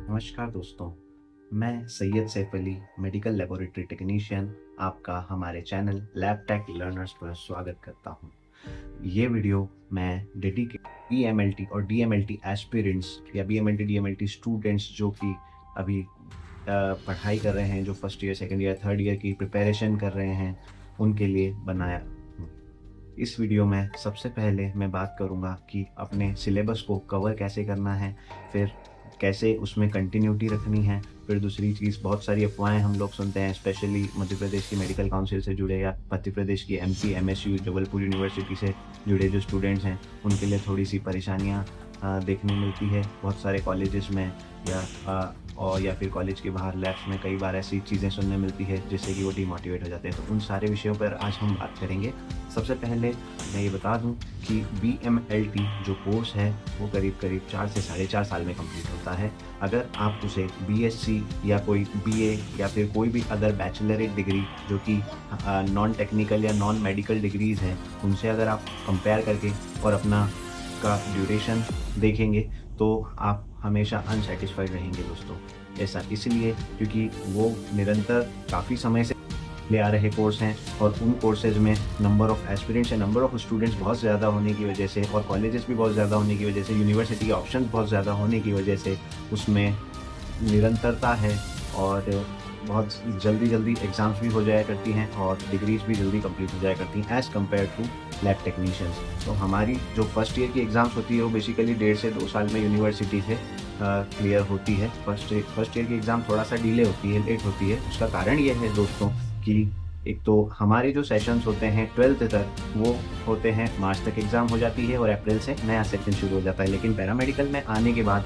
नमस्कार दोस्तों, मैं Syed Saif Ali, medical laboratory technician आपका हमारे चैनल लैब टेक लर्नर्स पर स्वागत करता हूं। ये वीडियो मैं डेडिकेट बीएमएलटी और डीएमएलटी एस्पिरेंट्स या बीएमएलटी डीएमएलटी स्टूडेंट्स जो कि अभी पढ़ाई कर रहे हैं, जो first year, second year, third year की प्रिपरेशन कर रहे हैं, उनके लिए बनाया हूं। इस वीडियो में सबसे पहले मैं बात करूंगा कि अपने सिलेबस को कवर कैसे करना है, फिर कैसे उसमें कंटिन्यूटी रखनी है। फिर दूसरी चीज़, बहुत सारी अफवाहें हम लोग सुनते हैं, स्पेशली मध्य प्रदेश की मेडिकल काउंसिल से जुड़े या मध्य प्रदेश की एमपी एमएसयू जबलपुर यूनिवर्सिटी से जुड़े जो स्टूडेंट्स हैं, उनके लिए थोड़ी सी परेशानियाँ देखने मिलती है। बहुत सारे कॉलेजेस में या फिर कॉलेज के बाहर लैब्स में कई बार ऐसी चीज़ें सुनने मिलती है जिससे कि वो डिमोटिवेट हो जाते हैं। तो उन सारे विषयों पर आज हम बात करेंगे। सबसे पहले मैं ये बता दूं कि बीएमएलटी जो कोर्स है वो करीब 4 से 4.5 साल में कंप्लीट होता है। अगर आप उसे बीएससी या कोई बीए या फिर कोई भी अदर बैचलरेट डिग्री जो कि नॉन टेक्निकल या नॉन मेडिकल डिग्रीज़ हैं, उनसे अगर आप कंपेयर करके और अपना का ड्यूरेशन देखेंगे तो आप हमेशा अनसेटिस्फाइड रहेंगे दोस्तों। ऐसा इसलिए क्योंकि वो निरंतर काफ़ी समय से ले आ रहे कोर्स हैं और उन कोर्सेज में नंबर ऑफ़ एस्पिरेंट्स या नंबर ऑफ़ स्टूडेंट्स बहुत ज़्यादा होने की वजह से और कॉलेजेस भी बहुत ज़्यादा होने की वजह से, यूनिवर्सिटी के ऑप्शंस बहुत ज़्यादा होने की वजह से उसमें निरंतरता है और बहुत जल्दी एग्ज़ाम्स भी हो जाया करती हैं और डिग्रीज़ भी जल्दी कंप्लीट हो जाया करती हैं as compared to lab technicians. तो हमारी जो फर्स्ट ईयर की एग्ज़ाम्स होती है वो बेसिकली 1.5 से 2 साल में यूनिवर्सिटी से क्लियर होती है। फर्स्ट ईयर की एग्ज़ाम थोड़ा सा डिले होती है, लेट होती है। उसका कारण ये है दोस्तों कि एक तो हमारे जो सेशंस होते हैं 12th तक, वो होते हैं मार्च तक एग्ज़ाम हो जाती है और अप्रैल से नया सेक्शन शुरू हो जाता है। लेकिन पैरामेडिकल में आने के बाद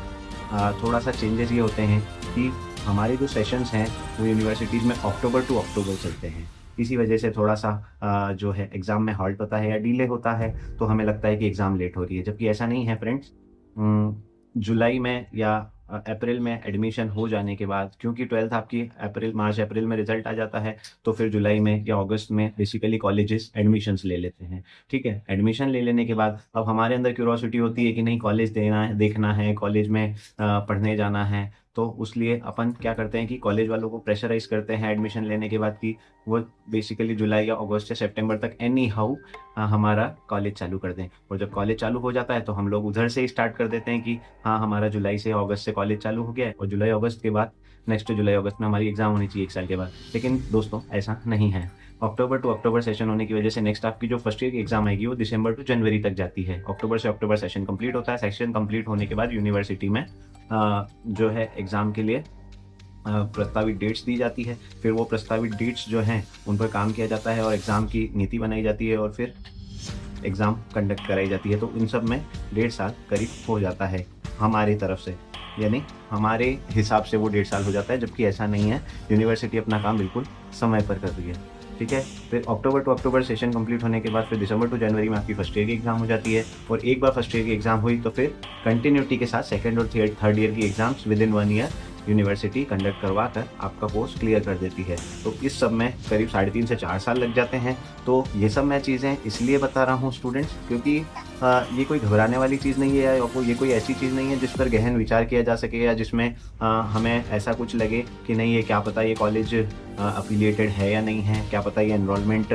थोड़ा सा चेंजेस ये होते हैं कि हमारे जो सेशंस हैं वो यूनिवर्सिटीज़ में अक्टूबर टू अक्टूबर चलते हैं। इसी वजह से थोड़ा सा जो है एग्ज़ाम में हॉल्ट होता है या डिले होता है, तो हमें लगता है कि एग्ज़ाम लेट हो रही है, जबकि ऐसा नहीं है फ्रेंड्स। जुलाई में या अप्रैल में एडमिशन हो जाने के बाद, क्योंकि 12th आपकी मार्च अप्रैल में रिजल्ट आ जाता है, तो फिर जुलाई में या अगस्त में बेसिकली कॉलेजेस एडमिशन्स ले लेते हैं। ठीक है, एडमिशन ले लेने के बाद अब हमारे अंदर क्यूरोसिटी होती है कि नहीं, कॉलेज देखना है, कॉलेज में पढ़ने जाना है। तो उसलिए अपन क्या करते हैं कि कॉलेज वालों को प्रेशराइज़ करते हैं एडमिशन लेने के बाद कि वो बेसिकली जुलाई या अगस्त से सितंबर तक एनी हाउ हमारा कॉलेज चालू कर दें। और जब कॉलेज चालू हो जाता है तो हम लोग उधर से ही स्टार्ट कर देते हैं कि हाँ, हमारा जुलाई से अगस्त से कॉलेज चालू हो गया है और जुलाई अगस्त के बाद नेक्स्ट जुलाई अगस्त में हमारी एग्ज़ाम होनी चाहिए 1 साल के बाद। लेकिन दोस्तों ऐसा नहीं है। अक्टूबर टू अक्टूबर सेशन होने की वजह से नेक्स्ट आपकी जो फर्स्ट ईयर की एग्ज़ाम आएगी वो दिसंबर टू जनवरी तक जाती है। अक्टूबर से अक्टूबर सेशन कंप्लीट होता है। सेशन कंप्लीट होने के बाद यूनिवर्सिटी में जो है एग्ज़ाम के लिए प्रस्तावित डेट्स दी जाती है। फिर वो प्रस्तावित डेट्स जो हैं उन पर काम किया जाता है और एग्ज़ाम की नीति बनाई जाती है और फिर एग्ज़ाम कंडक्ट कराई जाती है। तो इन सब में 1.5 साल करीब हो जाता है हमारी तरफ से, यानी हमारे हिसाब से वो 1.5 साल हो जाता है, जबकि ऐसा नहीं है। यूनिवर्सिटी अपना काम बिल्कुल समय पर कर रही है। ठीक है, फिर अक्टूबर टू अक्टूबर सेशन कंप्लीट होने के बाद फिर दिसंबर टू जनवरी में आपकी फर्स्ट ईयर की एग्ज़ाम हो जाती है और एक बार फर्स्ट ईयर की एग्ज़ाम हुई तो फिर कंटिन्यूटी के साथ सेकंड और थर्ड ईयर की exams with in 1 year university conduct करवा कर आपका कोर्स क्लियर कर देती है। तो इस सब में करीब 3.5 से 4 साल लग जाते हैं। तो ये सब मैं चीज़ें इसलिए बता रहा हूँ स्टूडेंट्स, क्योंकि ये कोई घबराने वाली चीज़ नहीं है या ये कोई ऐसी चीज़ नहीं है जिस पर गहन विचार किया जा सके या जिसमें हमें ऐसा कुछ लगे कि नहीं, ये क्या पता ये कॉलेज अफिलिएटेड है या नहीं है, क्या पता ये एनरोलमेंट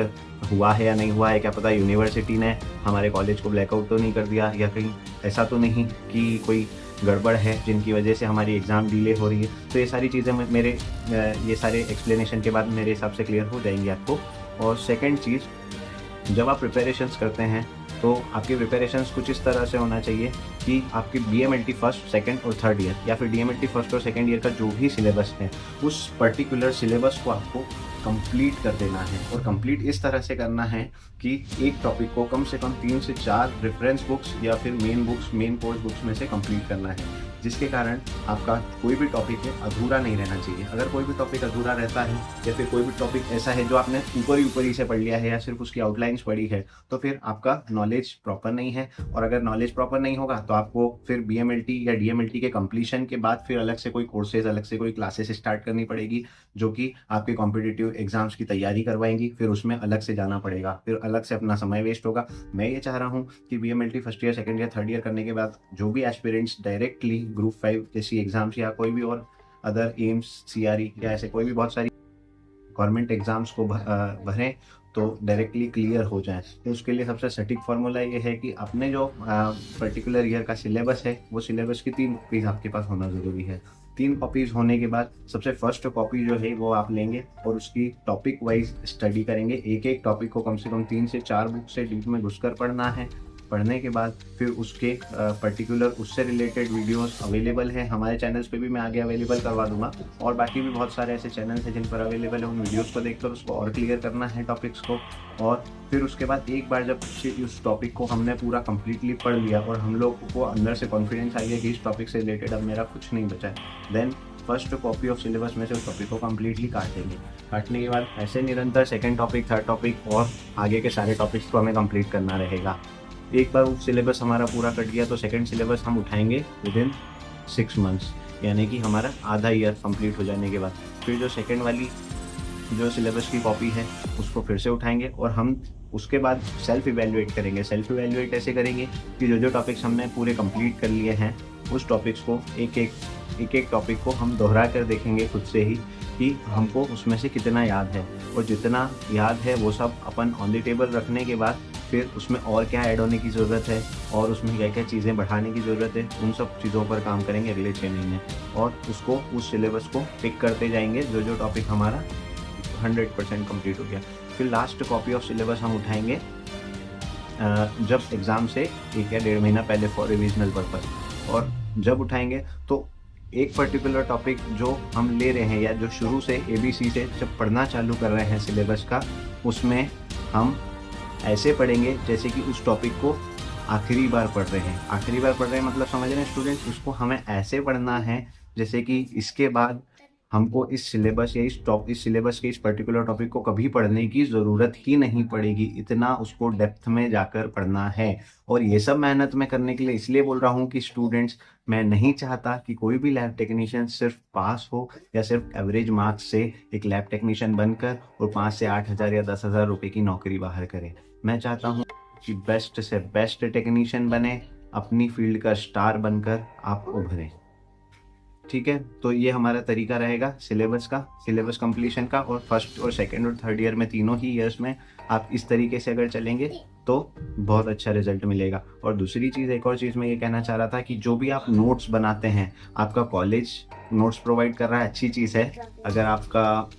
हुआ है या नहीं हुआ है, क्या पता यूनिवर्सिटी ने हमारे कॉलेज को ब्लैकआउट तो नहीं कर दिया, या कहीं ऐसा तो नहीं कि कोई गड़बड़ है जिनकी वजह से हमारी एग्ज़ाम डिले हो रही है। तो ये सारी चीज़ें मेरे ये सारे एक्सप्लेनेशन के बाद मेरे हिसाब से क्लियर हो जाएंगी आपको। और सेकंड चीज़, जब आप प्रिपरेशंस करते हैं तो आपकी प्रिपरेशंस कुछ इस तरह से होना चाहिए कि आपकी बीएमएलटी फर्स्ट, सेकंड और थर्ड ईयर या फिर डीएमएलटी फर्स्ट और सेकंड ईयर का जो भी सिलेबस है, उस पर्टिकुलर सिलेबस को आपको कंप्लीट कर देना है। और कंप्लीट इस तरह से करना है कि एक टॉपिक को कम से कम 3 से 4 रेफरेंस बुक्स या फिर मेन कोर्स बुक्स में से कंप्लीट करना है, जिसके कारण आपका कोई भी टॉपिक है अधूरा नहीं रहना चाहिए। अगर कोई भी टॉपिक अधूरा रहता है या फिर कोई भी टॉपिक ऐसा है जो आपने ऊपर ही से पढ़ लिया है या सिर्फ उसकी आउटलाइंस पढ़ी है, तो फिर आपका नॉलेज नॉलेज प्रॉपर नहीं है। और अगर नॉलेज प्रॉपर नहीं होगा तो आपको फिर BMLT या DMLT के कंप्लीशन के बाद फिर अलग से कोई कोर्सेज, अलग से कोई क्लासेस स्टार्ट करनी पड़ेगी, जो कि आपके कॉम्पिटिटिव एग्जाम्स की तैयारी करवाएंगी। फिर उसमें अलग से जाना पड़ेगा, फिर अलग से अपना समय वेस्ट होगा। मैं ये चाह रहा हूँ कि BMLT first year, second year, third year करने के बाद जो भी एस्पिरेंट्स डायरेक्टली ग्रुप 5 जैसी एग्जाम्स या कोई भी और अदर एम्स, CRE या ऐसे कोई भी बहुत सारी गवर्नमेंट एग्जाम्स को भरें तो डायरेक्टली क्लियर हो जाए। तो उसके लिए सबसे सटीक फार्मूला ये है कि अपने जो पर्टिकुलर ईयर का सिलेबस है, वो सिलेबस की 3 कॉपीज आपके पास होना ज़रूरी है। 3 कॉपीज होने के बाद सबसे फर्स्ट कॉपी जो है वो आप लेंगे और उसकी टॉपिक वाइज स्टडी करेंगे। एक एक टॉपिक को कम से कम 3 से 4 बुक से डीप में घुसकर पढ़ना है। पढ़ने के बाद फिर उसके पर्टिकुलर उससे रिलेटेड वीडियोस अवेलेबल है हमारे चैनल्स पे भी, मैं आगे अवेलेबल करवा दूंगा। और बाकी भी बहुत सारे ऐसे चैनल्स हैं जिन पर अवेलेबल है। उन वीडियोस को देखकर उसको और क्लियर करना है टॉपिक्स को। और फिर उसके बाद एक बार जब उस टॉपिक को हमने पूरा कम्प्लीटली पढ़ लिया और हम लोग को अंदर से कॉन्फिडेंस आ गया कि इस टॉपिक से रिलेटेड अब मेरा कुछ नहीं बचा है, then first copy of syllabus में से उस टॉपिक को कम्प्लीटली काट देंगे। काटने के बाद ऐसे निरंतर सेकेंड टॉपिक, थर्ड टॉपिक और आगे के सारे टॉपिक्स को हमें कंप्लीट करना रहेगा। एक बार वो सिलेबस हमारा पूरा कट गया तो सेकंड सिलेबस हम उठाएंगे विदिन 6 मंथ्स, यानी कि हमारा आधा ईयर कंप्लीट हो जाने के बाद फिर जो सेकंड वाली जो सिलेबस की कॉपी है उसको फिर से उठाएंगे और हम उसके बाद सेल्फ इवैल्यूएट करेंगे। सेल्फ इवैल्यूएट ऐसे करेंगे कि जो टॉपिक्स हमने पूरे कंप्लीट कर लिए हैं उस टॉपिक्स को एक एक टॉपिक को हम दोहरा कर देखेंगे खुद से ही कि हमको उसमें से कितना याद है, और जितना याद है वो सब अपन ऑन द टेबल रखने के बाद फिर उसमें और क्या ऐड होने की ज़रूरत है और उसमें क्या क्या चीज़ें बढ़ाने की ज़रूरत है, उन सब चीज़ों पर काम करेंगे अगले 6 महीने। और उसको उस सिलेबस को पिक करते जाएंगे जो टॉपिक हमारा 100% कंप्लीट हो गया। फिर लास्ट कॉपी ऑफ सिलेबस हम उठाएंगे जब एग्ज़ाम से 1 या 1.5 महीना पहले फॉर रिविजनल पर्पस। और जब उठाएंगे तो एक पर्टिकुलर टॉपिक जो हम ले रहे हैं या जो शुरू से ABC से जब पढ़ना चालू कर रहे हैं सिलेबस का, उसमें हम ऐसे पढ़ेंगे जैसे कि उस टॉपिक को आखिरी बार पढ़ रहे हैं। आखिरी बार पढ़ रहे हैं मतलब समझ रहे हैं स्टूडेंट्स, उसको हमें ऐसे पढ़ना है जैसे कि इसके बाद हमको इस सिलेबस या इस सिलेबस के इस पर्टिकुलर टॉपिक को कभी पढ़ने की ज़रूरत ही नहीं पड़ेगी, इतना उसको डेप्थ में जाकर पढ़ना है। और ये सब मेहनत मैं करने के लिए इसलिए बोल रहा हूँ कि स्टूडेंट्स, मैं नहीं चाहता कि कोई भी लैब टेक्नीशियन सिर्फ पास हो या सिर्फ एवरेज मार्क्स से एक लैब टेक्नीशियन बनकर और 5 से 8 हज़ार या 10 हज़ार रुपये की नौकरी बाहर करे। मैं चाहता हूँ कि बेस्ट से बेस्ट टेक्नीशियन बने, अपनी फील्ड का स्टार बनकर आप उभरें। ठीक है, तो ये हमारा तरीका रहेगा सिलेबस कंप्लीशन का। और फर्स्ट और सेकंड और थर्ड ईयर में, तीनों ही ईयर्स में आप इस तरीके से अगर चलेंगे तो बहुत अच्छा रिजल्ट मिलेगा। और दूसरी चीज़, एक और चीज़ मैं ये कहना चाह रहा था कि जो भी आप नोट्स बनाते हैं, आपका कॉलेज नोट्स प्रोवाइड कर रहा है, अच्छी चीज़ है। अगर आपका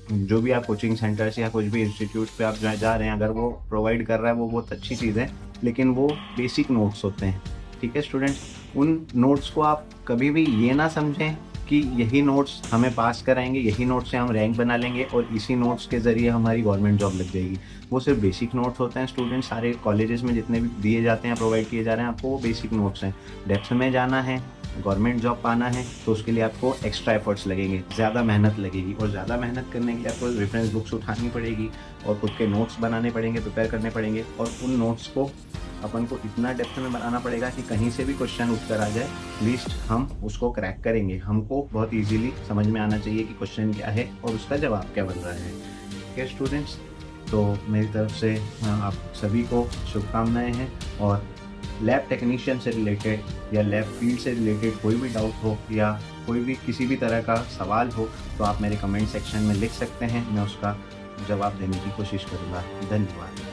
जो भी आप कोचिंग सेंटर्स या कुछ भी इंस्टीट्यूट पे आप जा रहे हैं, अगर वो प्रोवाइड कर रहा है वो बहुत अच्छी चीज़ है, लेकिन वो बेसिक नोट्स होते हैं। ठीक है स्टूडेंट्स, उन नोट्स को आप कभी भी ये ना समझें कि यही नोट्स हमें पास कराएंगे, यही नोट्स से हम रैंक बना लेंगे और इसी नोट्स के ज़रिए हमारी गवर्नमेंट जॉब लग जाएगी। वो सिर्फ बेसिक नोट्स होते हैं स्टूडेंट्स, सारे कॉलेजेस में जितने भी दिए जाते हैं, प्रोवाइड किए जा रहे हैं आपको, वो बेसिक नोट्स हैं। डेप्थ में जाना है, गवर्नमेंट जॉब पाना है, तो उसके लिए आपको एक्स्ट्रा एफर्ट्स लगेंगे, ज़्यादा मेहनत लगेगी। और ज़्यादा मेहनत करने के लिए आपको रेफरेंस बुक्स उठानी पड़ेगी और खुद के नोट्स बनाने पड़ेंगे, प्रिपेयर करने पड़ेंगे। और उन नोट्स को अपन को इतना डेप्थ में बनाना पड़ेगा कि कहीं से भी क्वेश्चन उठकर आ जाए, लीस्ट हम उसको क्रैक करेंगे। हमको बहुत इजीली समझ में आना चाहिए कि क्वेश्चन क्या है और उसका जवाब क्या बन रहा है। ठीक है स्टूडेंट्स, तो मेरी तरफ से आप सभी को शुभकामनाएं हैं। और लैब टेक्नीशियन से रिलेटेड या लैब फील्ड से रिलेटेड कोई भी डाउट हो या कोई भी किसी भी तरह का सवाल हो तो आप मेरे कमेंट सेक्शन में लिख सकते हैं, मैं उसका जवाब देने की कोशिश करूँगा। धन्यवाद।